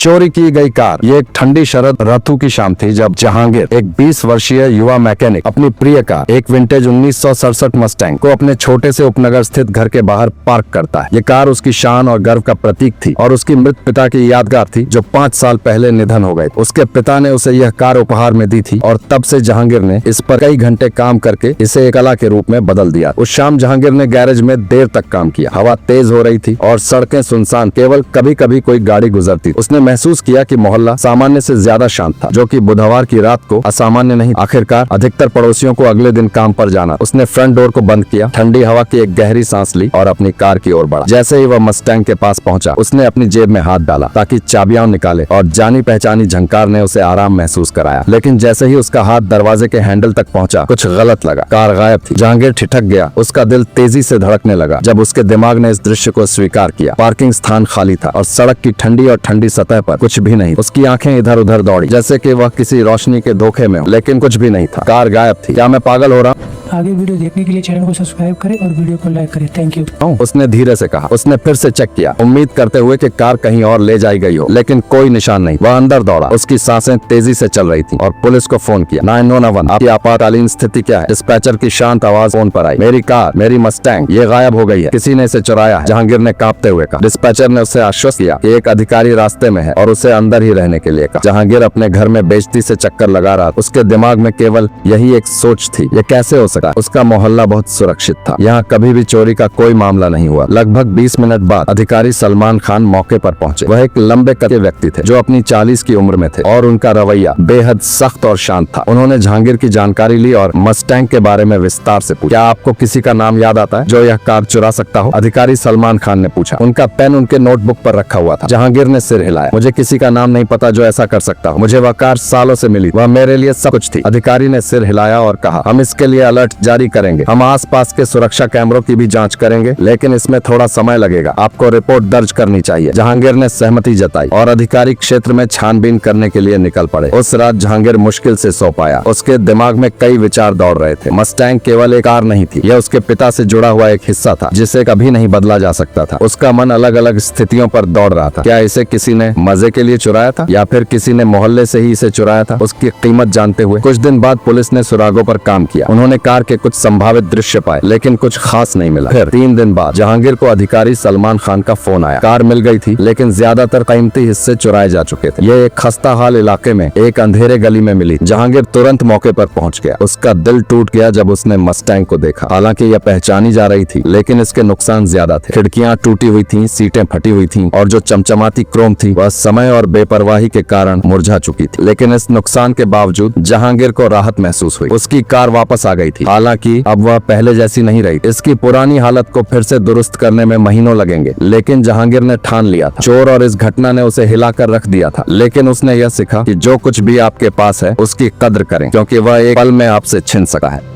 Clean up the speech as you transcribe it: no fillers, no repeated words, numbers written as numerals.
चोरी की गई कार। ये एक ठंडी शरद ऋतु की शाम थी जब जहांगीर, एक 20 वर्षीय युवा मैकेनिक, अपनी प्रिय कार, एक विंटेज 1967 मस्टैंग को अपने छोटे से उपनगर स्थित घर के बाहर पार्क करता है। ये कार उसकी शान और गर्व का प्रतीक थी और उसकी मृत पिता की यादगार थी जो 5 साल पहले निधन हो गए। उसके पिता ने उसे यह कार उपहार में दी थी और तब से जहांगीर ने इस पर कई घंटे काम करके इसे एक कला के रूप में बदल दिया। उस शाम जहांगीर ने गैरेज में देर तक काम किया। हवा तेज हो रही थी और सड़कें सुनसान, केवल कभी कभी कोई गाड़ी गुजरती। उसने महसूस किया कि मोहल्ला सामान्य से ज्यादा शांत था, जो कि बुधवार की रात को असामान्य नहीं। आखिरकार अधिकतर पड़ोसियों को अगले दिन काम पर जाना। उसने फ्रंट डोर को बंद किया, ठंडी हवा की एक गहरी सांस ली और अपनी कार की ओर बढ़ा। जैसे ही वह मस्टैंग के पास पहुंचा, उसने अपनी जेब में हाथ डाला ताकि चाबियां निकाले और जानी पहचानी झंकार ने उसे आराम महसूस कराया। लेकिन जैसे ही उसका हाथ दरवाजे के हैंडल तक पहुंचा, कुछ गलत लगा। कार गायब थी। जहांगीर ठिठक गया। उसका दिल तेजी से धड़कने लगा जब उसके दिमाग ने इस दृश्य को स्वीकार किया। पार्किंग स्थान खाली था और सड़क की ठंडी सतह पर कुछ भी नहीं। उसकी आंखें इधर उधर दौड़ी जैसे कि वह किसी रोशनी के धोखे में हो, लेकिन कुछ भी नहीं था। कार गायब थी। क्या मैं पागल हो रहा हूँ? आगे वीडियो देखने के लिए चैनल को सब्सक्राइब करें और वीडियो को लाइक करें। Thank you. उसने धीरे से कहा। उसने फिर से चेक किया, उम्मीद करते हुए कि कार कहीं और ले जाई गई हो, लेकिन कोई निशान नहीं। वह अंदर दौड़ा। उसकी सांसें तेजी से चल रही थीं और पुलिस को फोन किया। 911, आपकी आपातकालीन स्थिति क्या है? डिस्पैचर की शांत आवाज फोन पर आई। मेरी कार, मेरी मस्टैंग, ये गायब हो गई है। किसी ने इसे चुराया है, जहांगीर ने कांपते हुए कहा। डिस्पैचर ने उसे आश्वस्त किया कि एक अधिकारी रास्ते में है और उसे अंदर ही रहने के लिए कहा। जहांगीर अपने घर में बेइज्जती से चक्कर लगा रहा। उसके दिमाग में केवल यही एक सोच थी, ये कैसे हो सका? उसका मोहल्ला बहुत सुरक्षित था। यहाँ कभी भी चोरी का कोई मामला नहीं हुआ। लगभग 20 मिनट बाद अधिकारी सलमान खान मौके पर पहुंचे। वह एक लंबे कद के व्यक्ति थे जो अपनी 40 की उम्र में थे और उनका रवैया बेहद सख्त और शांत था। उन्होंने जहांगीर की जानकारी ली और मस्टैंग के बारे में विस्तार से पूछा। क्या आपको किसी का नाम याद आता है जो यह कार चुरा सकता हो? अधिकारी सलमान खान ने पूछा। उनका पेन उनके नोटबुक पर रखा हुआ था। जहांगीर ने सिर हिलाया। मुझे किसी का नाम नहीं पता जो ऐसा कर सकता हो। मुझे वह कार सालों से मिली, वह मेरे लिए सब कुछ थी। अधिकारी ने सिर हिलाया और कहा, हम इसके लिए अलर्ट जारी करेंगे। हम आसपास के सुरक्षा कैमरों की भी जांच करेंगे, लेकिन इसमें थोड़ा समय लगेगा। आपको रिपोर्ट दर्ज करनी चाहिए। जहांगीर ने सहमति जताई और अधिकारी क्षेत्र में छानबीन करने के लिए निकल पड़े। उस रात जहांगीर मुश्किल से सो पाया। उसके दिमाग में कई विचार दौड़ रहे थे। मस्टैंग केवल एक कार नहीं थी, यह उसके पिता से जुड़ा हुआ एक हिस्सा था जिसे कभी नहीं बदला जा सकता था। उसका मन अलग अलग स्थितियों पर दौड़ रहा था। क्या इसे किसी ने मजे के लिए चुराया था या फिर किसी ने मोहल्ले से ही इसे चुराया था? उसकी कीमत जानते हुए कुछ दिन बाद पुलिस ने सुरागों पर काम किया। उन्होंने कार के कुछ संभावित दृश्य पाए, लेकिन कुछ खास नहीं मिला। फिर 3 दिन बाद जहांगीर को अधिकारी सलमान खान का फोन आया। कार मिल गई थी, लेकिन ज्यादातर कीमती हिस्से चुराए जा चुके थे। ये एक खस्ता हाल इलाके में एक अंधेरे गली में मिली। जहांगीर तुरंत मौके पर पहुंच गया। उसका दिल टूट गया जब उसने मस्टैंग को देखा। हालांकि यह पहचानी जा रही थी, लेकिन इसके नुकसान ज्यादा थे। खिड़कियां टूटी हुई थीं, सीटें फटी हुई थीं और जो चमचमाती क्रोम थी वह समय और बेपरवाही के कारण मुरझा चुकी थी। लेकिन इस नुकसान के बावजूद जहांगीर को राहत महसूस हुई। उसकी कार वापस आ गई थी। हालांकि अब वह पहले जैसी नहीं रही। इसकी पुरानी हालत को फिर से दुरुस्त करने में महीनों लगेंगे, लेकिन जहांगीर ने ठान लिया था। चोर और इस घटना ने उसे हिलाकर रख दिया था, लेकिन उसने यह सीखा कि जो कुछ भी आपके पास है उसकी कद्र करें, क्योंकि वह एक पल में आपसे छिन सकता है।